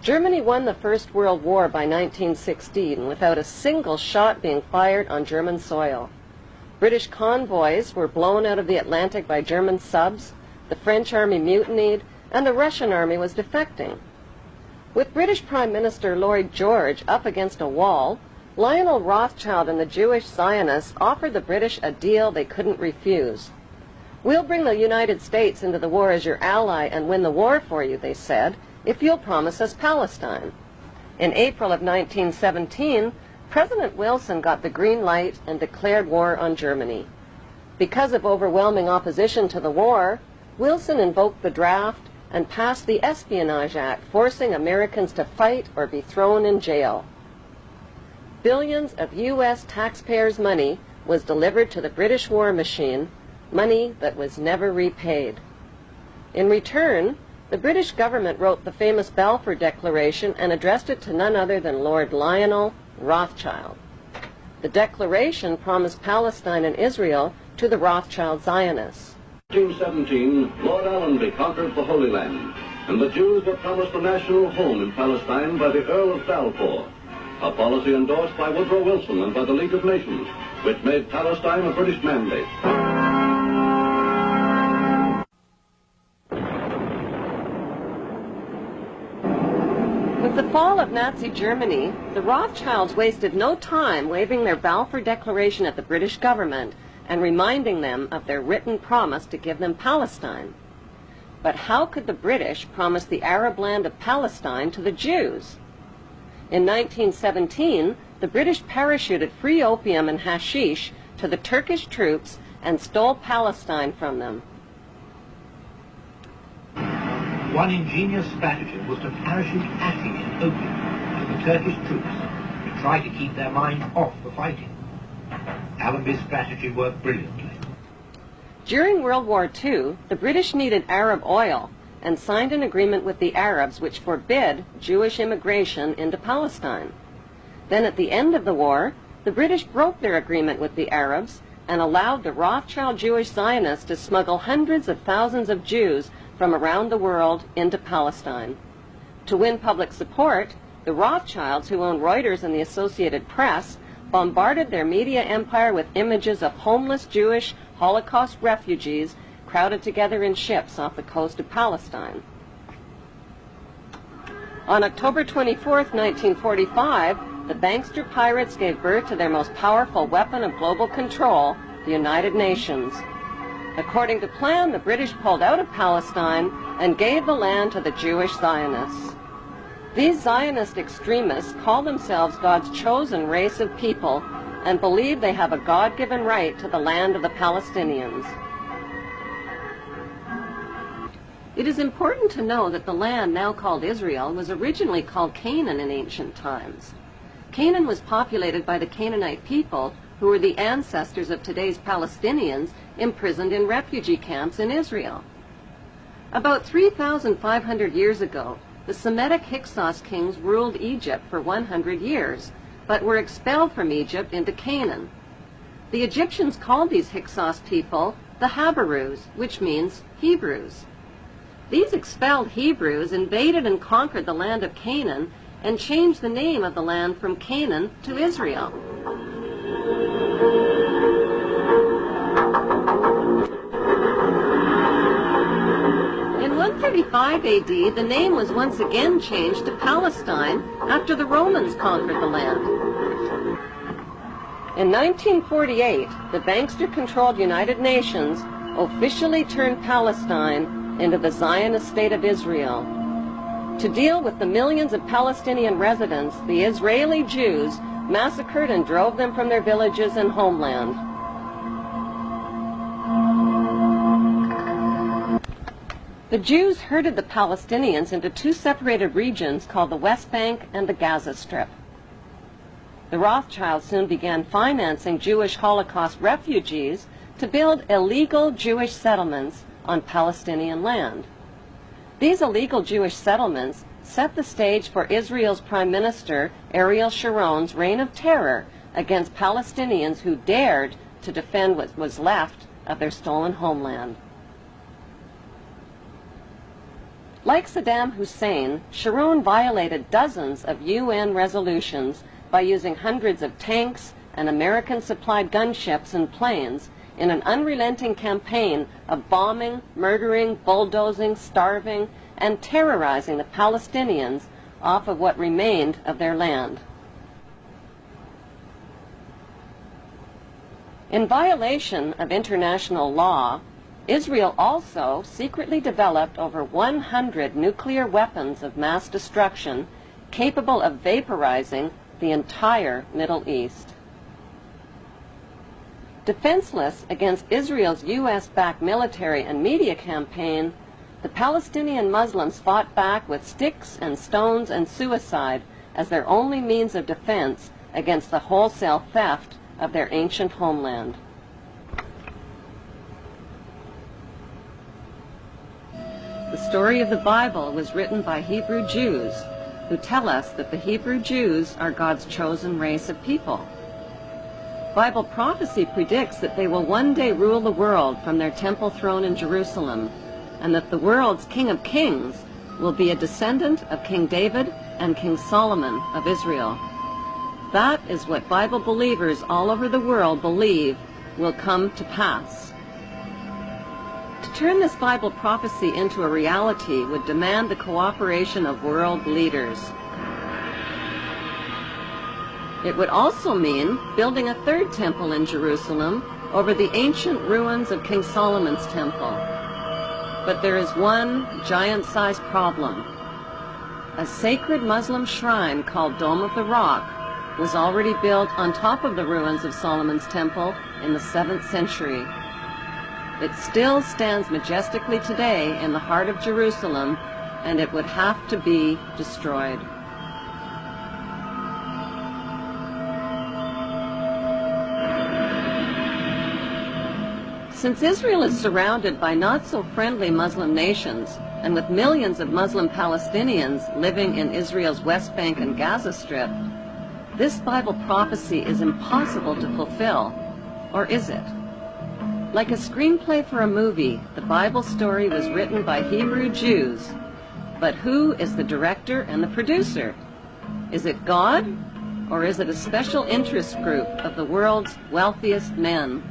Germany won the First World War by 1916 without a single shot being fired on German soil. British convoys were blown out of the Atlantic by German subs, the French army mutinied, and the Russian army was defecting. With British Prime Minister Lloyd George up against a wall, Lionel Rothschild and the Jewish Zionists offered the British a deal they couldn't refuse. "We'll bring the United States into the war as your ally and win the war for you," they said, "if you'll promise us Palestine." In April of 1917, President Wilson got the green light and declared war on Germany. Because of overwhelming opposition to the war, Wilson invoked the draft and passed the Espionage Act, forcing Americans to fight or be thrown in jail. Billions of U.S. taxpayers' money was delivered to the British war machine, money that was never repaid. In return, the British government wrote the famous Balfour Declaration and addressed it to none other than Lord Lionel Rothschild. The Declaration promised Palestine and Israel to the Rothschild Zionists. In 1817, Lord Allenby conquered the Holy Land, and the Jews were promised a national home in Palestine by the Earl of Balfour, a policy endorsed by Woodrow Wilson and by the League of Nations, which made Palestine a British mandate. With the fall of Nazi Germany, the Rothschilds wasted no time waving their Balfour Declaration at the British government and reminding them of their written promise to give them Palestine. But how could the British promise the Arab land of Palestine to the Jews? In 1917, the British parachuted free opium and hashish to the Turkish troops and stole Palestine from them. One ingenious stratagem was to parachute hashish and opium to the Turkish troops to try to keep their mind off the fighting. Allenby's strategy worked brilliantly. During World War II, the British needed Arab oil and signed an agreement with the Arabs which forbid Jewish immigration into Palestine. Then at the end of the war, the British broke their agreement with the Arabs and allowed the Rothschild Jewish Zionists to smuggle hundreds of thousands of Jews from around the world into Palestine. To win public support, the Rothschilds, who owned Reuters and the Associated Press, bombarded their media empire with images of homeless Jewish Holocaust refugees crowded together in ships off the coast of Palestine. On October 24, 1945, the bankster pirates gave birth to their most powerful weapon of global control, the United Nations. According to plan, the British pulled out of Palestine and gave the land to the Jewish Zionists. These Zionist extremists call themselves God's chosen race of people and believe they have a God-given right to the land of the Palestinians. It is important to know that the land now called Israel was originally called Canaan in ancient times. Canaan was populated by the Canaanite people, who were the ancestors of today's Palestinians imprisoned in refugee camps in Israel. About 3,500 years ago, the Semitic Hyksos kings ruled Egypt for 100 years, but were expelled from Egypt into Canaan. The Egyptians called these Hyksos people the Habarus, which means Hebrews. These expelled Hebrews invaded and conquered the land of Canaan and changed the name of the land from Canaan to Israel. In 135 AD, the name was once again changed to Palestine after the Romans conquered the land. In 1948, the bankster-controlled United Nations officially turned Palestine into the Zionist state of Israel. To deal with the millions of Palestinian residents, the Israeli Jews massacred and drove them from their villages and homeland. The Jews herded the Palestinians into two separated regions called the West Bank and the Gaza Strip. The Rothschilds soon began financing Jewish Holocaust refugees to build illegal Jewish settlements on Palestinian land. These illegal Jewish settlements set the stage for Israel's Prime Minister Ariel Sharon's reign of terror against Palestinians who dared to defend what was left of their stolen homeland. Like Saddam Hussein, Sharon violated dozens of UN resolutions by using hundreds of tanks and American-supplied gunships and planes in an unrelenting campaign of bombing, murdering, bulldozing, starving, and terrorizing the Palestinians off of what remained of their land. In violation of international law, Israel also secretly developed over 100 nuclear weapons of mass destruction capable of vaporizing the entire Middle East. Defenseless against Israel's U.S.-backed military and media campaign, the Palestinian Muslims fought back with sticks and stones and suicide as their only means of defense against the wholesale theft of their ancient homeland. The story of the Bible was written by Hebrew Jews who tell us that the Hebrew Jews are God's chosen race of people. Bible prophecy predicts that they will one day rule the world from their temple throne in Jerusalem, and that the world's King of Kings will be a descendant of King David and King Solomon of Israel. That is what Bible believers all over the world believe will come to pass. To turn this Bible prophecy into a reality would demand the cooperation of world leaders. It would also mean building a third temple in Jerusalem over the ancient ruins of King Solomon's temple. But there is one giant-sized problem. A sacred Muslim shrine called Dome of the Rock was already built on top of the ruins of Solomon's temple in the 7th century. It still stands majestically today in the heart of Jerusalem, and it would have to be destroyed. Since Israel is surrounded by not-so-friendly Muslim nations, and with millions of Muslim Palestinians living in Israel's West Bank and Gaza Strip, this Bible prophecy is impossible to fulfill. Or is it? Like a screenplay for a movie, the Bible story was written by Hebrew Jews. But who is the director and the producer? Is it God, or is it a special interest group of the world's wealthiest men?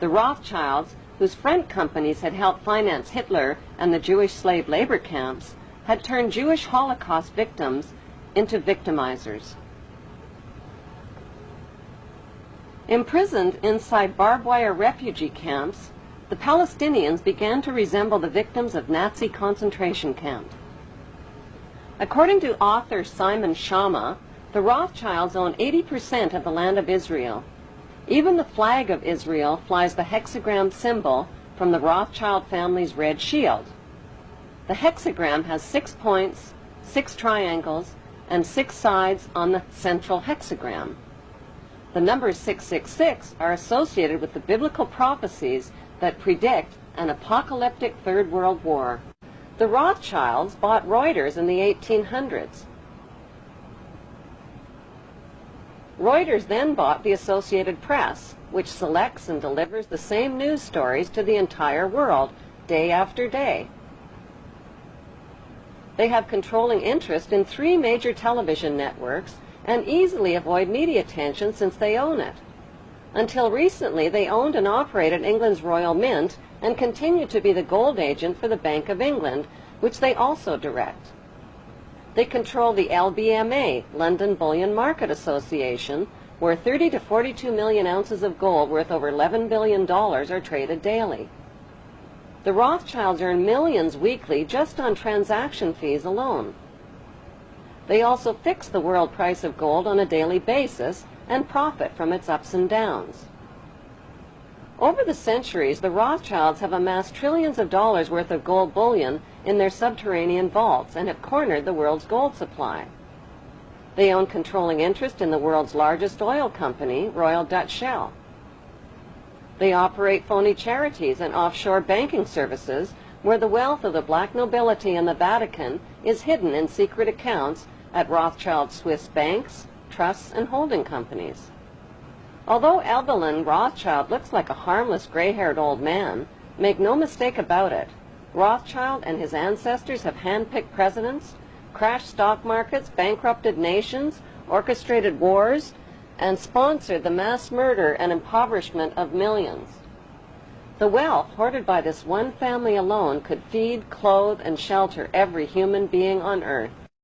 The Rothschilds, whose front companies had helped finance Hitler and the Jewish slave labor camps, had turned Jewish Holocaust victims into victimizers. Imprisoned inside barbed wire refugee camps, the Palestinians began to resemble the victims of Nazi concentration camps. According to author Simon Schama, the Rothschilds own 80% of the land of Israel. Even the flag of Israel flies the hexagram symbol from the Rothschild family's red shield. The hexagram has 6 points, 6 triangles, and 6 sides on the central hexagram. The numbers 666 are associated with the biblical prophecies that predict an apocalyptic Third World War. The Rothschilds bought Reuters in the 1800s. Reuters then bought the Associated Press, which selects and delivers the same news stories to the entire world, day after day. They have controlling interest in 3 major television networks and easily avoid media attention since they own it. Until recently, they owned and operated England's Royal Mint and continue to be the gold agent for the Bank of England, which they also direct. They control the LBMA, London Bullion Market Association, where 30 to 42 million ounces of gold worth over $11 billion are traded daily. The Rothschilds earn millions weekly just on transaction fees alone. They also fix the world price of gold on a daily basis and profit from its ups and downs. Over the centuries, the Rothschilds have amassed trillions of dollars worth of gold bullion in their subterranean vaults and have cornered the world's gold supply. They own controlling interest in the world's largest oil company, Royal Dutch Shell. They operate phony charities and offshore banking services where the wealth of the black nobility and the Vatican is hidden in secret accounts at Rothschild Swiss banks, trusts, and holding companies. Although Evelyn Rothschild looks like a harmless gray-haired old man, make no mistake about it, Rothschild and his ancestors have handpicked presidents, crashed stock markets, bankrupted nations, orchestrated wars, and sponsored the mass murder and impoverishment of millions. The wealth hoarded by this one family alone could feed, clothe, and shelter every human being on earth.